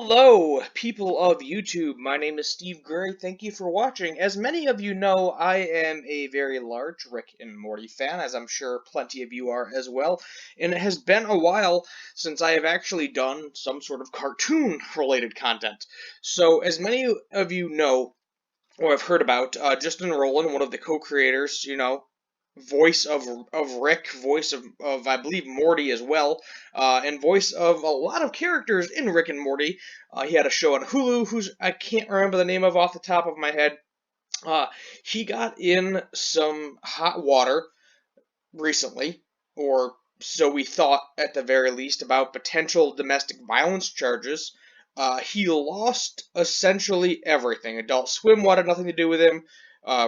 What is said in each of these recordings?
Hello, people of YouTube. My name is Steve Gray. Thank you for watching. As many of you know, I am a very large Rick and Morty fan, as I'm sure plenty of you are as well. And it has been a while since I have actually done some sort of cartoon-related content. So, as many of you know, or have heard about, Justin Roiland, one of the co-creators, voice of Rick, voice of I believe Morty as well, and voice of a lot of characters in Rick and Morty. He had a show on Hulu, who's I can't remember the name of off the top of my head. Uh, he got in some hot water recently, or so we thought at the very least, about potential domestic violence charges. He lost essentially everything. Adult Swim wanted nothing to do with him.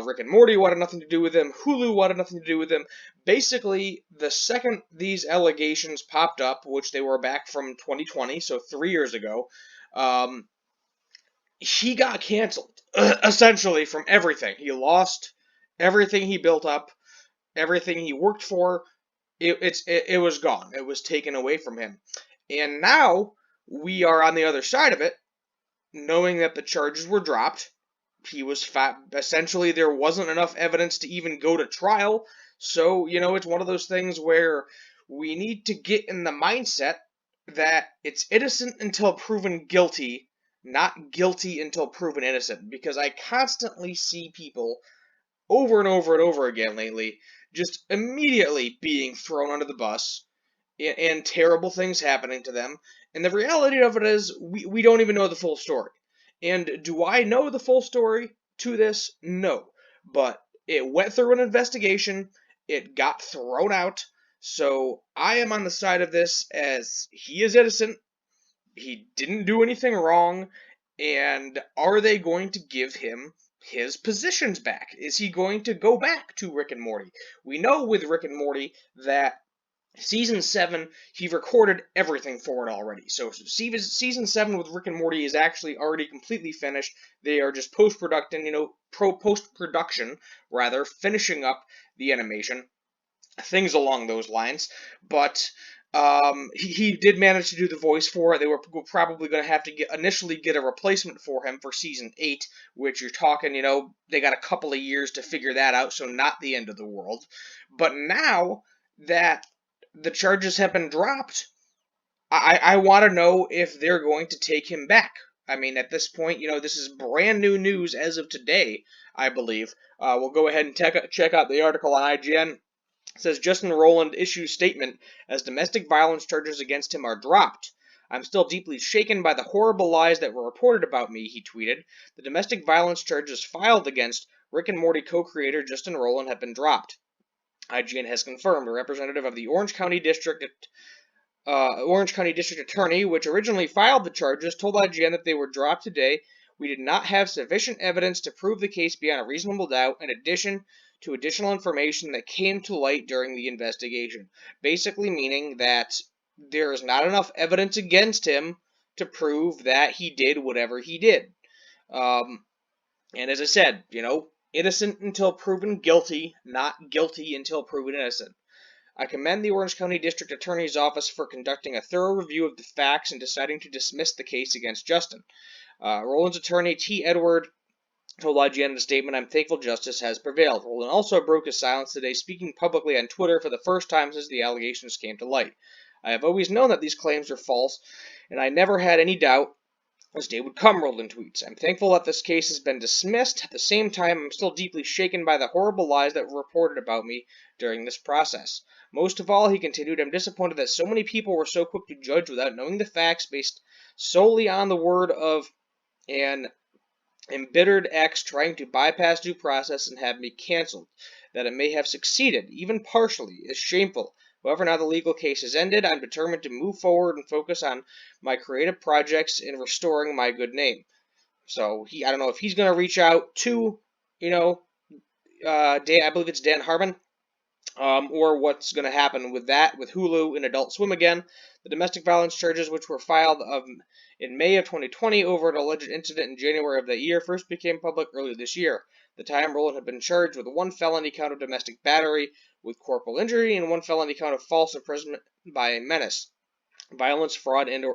Rick and Morty wanted nothing to do with him. Hulu wanted nothing to do with him. Basically, the second these allegations popped up, which they were back from 2020, so 3 years ago, um, he got canceled, essentially, from everything. He lost everything he built up, everything he worked for. It was gone. It was taken away from him. And now we are on the other side of it, knowing that the charges were dropped. He was essentially, there wasn't enough evidence to even go to trial. So, it's one of those things where we need to get in the mindset that it's innocent until proven guilty, not guilty until proven innocent. Because I constantly see people over and over and over again lately, just immediately being thrown under the bus and terrible things happening to them. And the reality of it is, we don't even know the full story. And do I know the full story to this? No. But it went through an investigation, it got thrown out, so I am on the side of this as he is innocent, he didn't do anything wrong, and are they going to give him his positions back? Is he going to go back to Rick and Morty? We know with Rick and Morty that Season 7, he recorded everything for it already. So Season 7 with Rick and Morty is actually already completely finished. They are just post-production, rather, finishing up the animation. Things along those lines. But he did manage to do the voice for it. They were probably going to have to initially get a replacement for him for Season 8, which you're talking, they got a couple of years to figure that out, so not the end of the world. But now that the charges have been dropped, I want to know if they're going to take him back. I mean, at this point, this is brand new news as of today, I believe. We'll go ahead and check out the article on IGN. It says Justin Roiland issues statement as domestic violence charges against him are dropped. I'm still deeply shaken by the horrible lies that were reported about me, he tweeted. The domestic violence charges filed against Rick and Morty co-creator Justin Roiland have been dropped. IGN has confirmed a representative of the Orange County District Attorney, which originally filed the charges, told IGN that they were dropped today. We did not have sufficient evidence to prove the case beyond a reasonable doubt, in addition to additional information that came to light during the investigation. Basically meaning that there is not enough evidence against him to prove that he did whatever he did. And as I said, innocent until proven guilty, not guilty until proven innocent. I commend the Orange County District Attorney's Office for conducting a thorough review of the facts and deciding to dismiss the case against Justin. Roland's attorney, T. Edward, told IGN in a statement, I'm thankful justice has prevailed. Roland also broke his silence today, speaking publicly on Twitter for the first time since the allegations came to light. I have always known that these claims are false, and I never had any doubt this day would come, Roland tweets. I'm thankful that this case has been dismissed. At the same time, I'm still deeply shaken by the horrible lies that were reported about me during this process. Most of all, he continued, I'm disappointed that so many people were so quick to judge without knowing the facts based solely on the word of an embittered ex trying to bypass due process and have me canceled. That it may have succeeded, even partially, is shameful. However, now the legal case has ended, I'm determined to move forward and focus on my creative projects and restoring my good name. So, I don't know if he's going to reach out to, I believe it's Dan Harmon, or what's going to happen with that, with Hulu and Adult Swim again. The domestic violence charges, which were filed in May of 2020 over an alleged incident in January of that year, first became public earlier this year. At the time, Roland had been charged with one felony count of domestic battery with corporal injury and one felony count of false imprisonment by menace, violence, fraud, and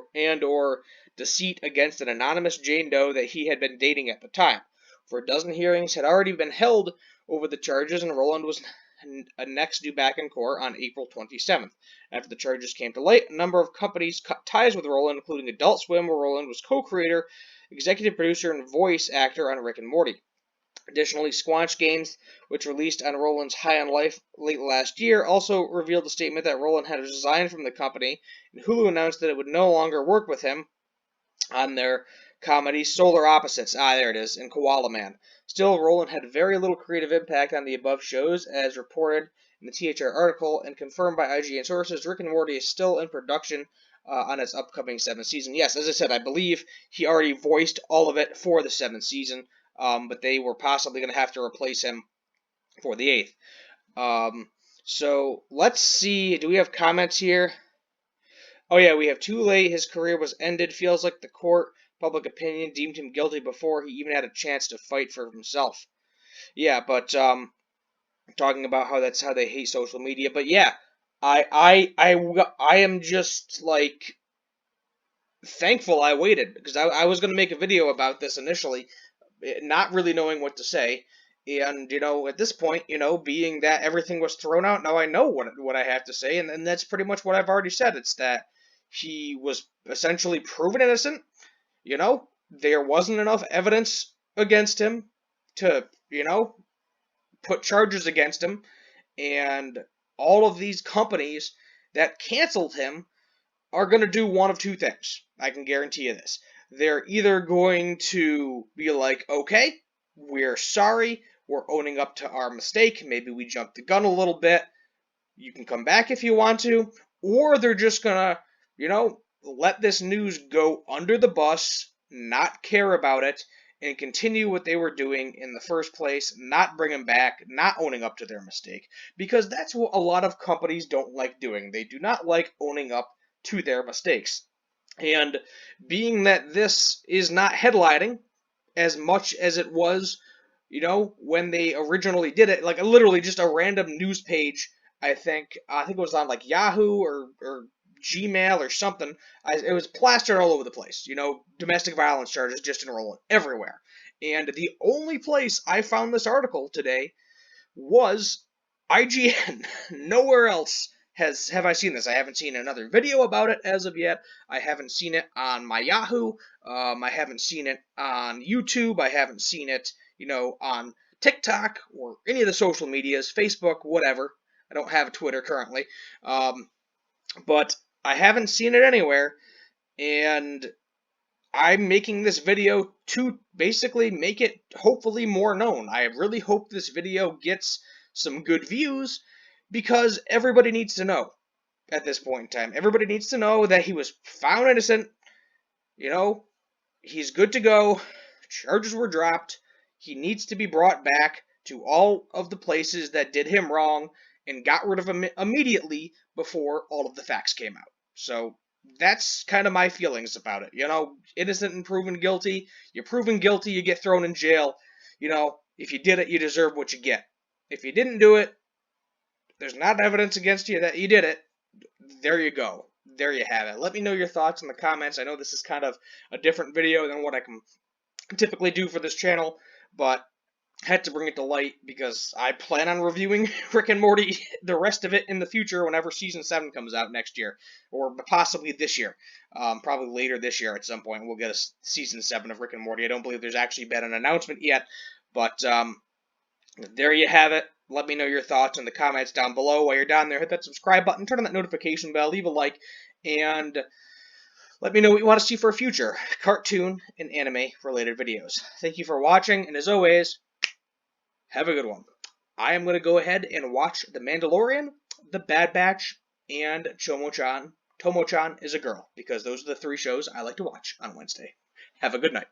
or deceit against an anonymous Jane Doe that he had been dating at the time. For a dozen hearings had already been held over the charges, and Roiland was next due back in court on April 27th. After the charges came to light, a number of companies cut ties with Roiland, including Adult Swim, where Roiland was co-creator, executive producer, and voice actor on Rick and Morty. Additionally, Squanch Games, which released on Roiland's High on Life late last year, also revealed a statement that Roiland had resigned from the company, and Hulu announced that it would no longer work with him on their comedy Solar Opposites. There it is, in Koala Man. Still, Roiland had very little creative impact on the above shows, as reported in the THR article and confirmed by IGN sources. Rick and Morty is still in production on its upcoming 7th season. Yes, as I said, I believe he already voiced all of it for the 7th season, but they were possibly going to have to replace him for the 8th. So let's see. Do we have comments here? Oh yeah, we have too late. His career was ended. Feels like the court public opinion deemed him guilty before he even had a chance to fight for himself. Yeah, but talking about how that's how they hate social media. But yeah, I am just like thankful I waited, because I was going to make a video about this initially, not really knowing what to say. And, at this point, being that everything was thrown out, now I know what I have to say, and that's pretty much what I've already said. It's that he was essentially proven innocent. There wasn't enough evidence against him to, put charges against him. And all of these companies that canceled him are going to do one of two things. I can guarantee you this. They're either going to be like, okay, we're sorry, we're owning up to our mistake, maybe we jumped the gun a little bit, you can come back if you want to, or they're just going to, let this news go under the bus, not care about it, and continue what they were doing in the first place, not bring him back, not owning up to their mistake, because that's what a lot of companies don't like doing. They do not like owning up to their mistakes. And being that this is not headlining as much as it was, when they originally did it, like literally just a random news page, I think it was on like Yahoo or Gmail or something. It was plastered all over the place. Domestic violence charges just enrolling everywhere. And the only place I found this article today was IGN. Nowhere else have I seen this. I haven't seen another video about it as of yet. I haven't seen it on my Yahoo. I haven't seen it on YouTube. I haven't seen it, on TikTok or any of the social medias, Facebook, whatever. I don't have a Twitter currently. But I haven't seen it anywhere. And I'm making this video to basically make it hopefully more known. I really hope this video gets some good views, because everybody needs to know at this point in time. Everybody needs to know that he was found innocent. He's good to go. Charges were dropped. He needs to be brought back to all of the places that did him wrong and got rid of him immediately before all of the facts came out. So that's kind of my feelings about it. Innocent and proven guilty. You're proven guilty, you get thrown in jail. If you did it, you deserve what you get. If you didn't do it, there's not evidence against you that you did it. There you go. There you have it. Let me know your thoughts in the comments. I know this is kind of a different video than what I can typically do for this channel, but I had to bring it to light because I plan on reviewing Rick and Morty, the rest of it, in the future whenever Season 7 comes out next year, or possibly this year. Probably later this year at some point we'll get a Season 7 of Rick and Morty. I don't believe there's actually been an announcement yet, but there you have it. Let me know your thoughts in the comments down below. While you're down there, hit that subscribe button, turn on that notification bell, leave a like, and let me know what you want to see for future cartoon and anime-related videos. Thank you for watching, and as always, have a good one. I am going to go ahead and watch The Mandalorian, The Bad Batch, and Tomo-chan is a Girl, because those are the 3 shows I like to watch on Wednesday. Have a good night.